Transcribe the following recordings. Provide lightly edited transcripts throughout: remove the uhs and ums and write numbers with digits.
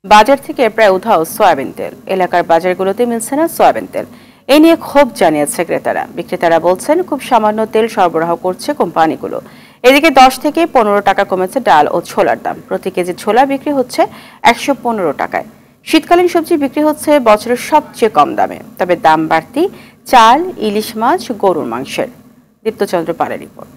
বাজার থেকে প্রায় উধাও সয়াবিন তেল। এলাকার বাজারগুলোতে মিলছে না সয়াবিন তেল। এ নিয়ে ক্ষোভ জানিয়েছে ক্রেতারা। বিক্রেতারা বলছেন খুব সামান্য তেল সরবরাহ করছে কোম্পানিগুলো। এদিকে 10 থেকে 15 টাকা কমেছে ডাল ও ছোলার দাম। প্রতি কেজি ছোলা বিক্রি হচ্ছে 115 টাকায়। শীতকালীন সবজি বিক্রি হচ্ছে বছরের সবচেয়ে কম দামে। তবে দাম বাড়তি চাল, ইলিশ মাছ, গরুর মাংসের। দীপ্তচন্দ্র পালের রিপোর্ট।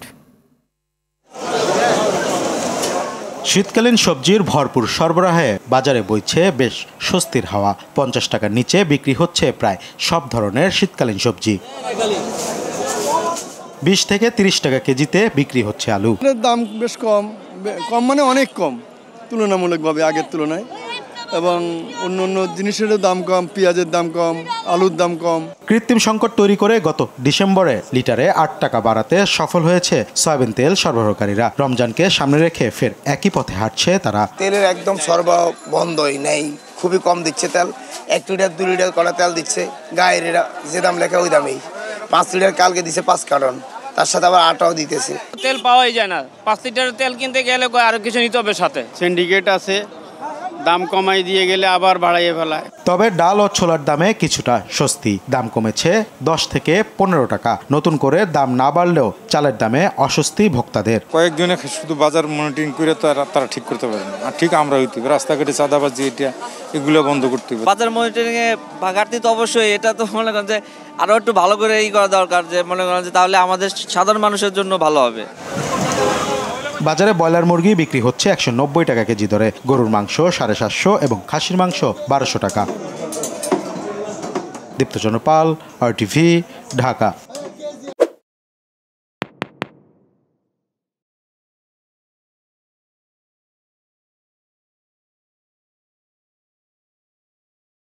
শীতকালীন সবজির ভরপুর সরবরাহে বাজারে বইছে বেশ স্বস্তির হাওয়া। 50 টাকার নিচে বিক্রি হচ্ছে প্রায় সব ধরনের শীতকালীন সবজি। 20 থেকে 30 টাকা কেজিতে বিক্রি হচ্ছে আলু। দাম বেশ কম মানে অনেক কম তুলনামূলকভাবে আগের তুলনায়, এবং অন্য জিনিসেরও দাম কম, পেঁয়াজের দাম কম, আলুর দাম কম। কৃত্রিম সংকট তৈরি করে গত ডিসেম্বরে লিটারে 8 টাকা বাড়াতে সফল হয়েছে সয়াবিন তেল সরবরাহকারীরা। রমজানকে সামনে রেখে ফের একই পথে হাঁটছে তারা। তেলের একদম সরবরাহ বন্ধই নেই, খুবই কম দিচ্ছে তেল। 1 লিটার 2 লিটার কলা তেল দিচ্ছে, গায়ের যে দাম লেখা ওই দামেই। 5 লিটার কালকে দিচ্ছে 5 কার্টন, তার সাথে আবার আটাও দিতেছে। তেল পাওয়াই যায় না। 5 লিটার তেল কিনতে গেলে আরো কিছু নিতে হবে সাথে। সিন্ডিকেট আছে, দাম কমাই দিয়ে গেলে আবার বাড়াইয়ে ফেলায়। তবে ডাল ও ছোলার দামে কিছুটা স্বস্তি। দাম কমেছে 10 থেকে 15 টাকা। নতুন করে দাম না বাড়লেও চালের দামে অস্বস্তি ভোক্তাদের। কয়েকজনে শুধু বাজার মনিটরিং করে তারা ঠিক করতে পারে না। আর ঠিক আমরা হইতে রাস্তাঘাটে চাঁদাবাজি এগুলো বন্ধ করতে হবে। বাজার মনিটরিং এ ঘাটতি তো অবশ্যই, এটা তো মনে করেন যে আরো একটু ভালো করে করা দরকার, যে মনে করেন যে তাহলে আমাদের সাধারণ মানুষের জন্য ভালো হবে। বাজারে ব্রয়লার মুরগি বিক্রি হচ্ছে 190 টাকা কেজি দরে, গরুর মাংস 750 এবং খাসির মাংস 1200 টাকা। দীপ্তচন্দ্র পাল, RTV, ঢাকা।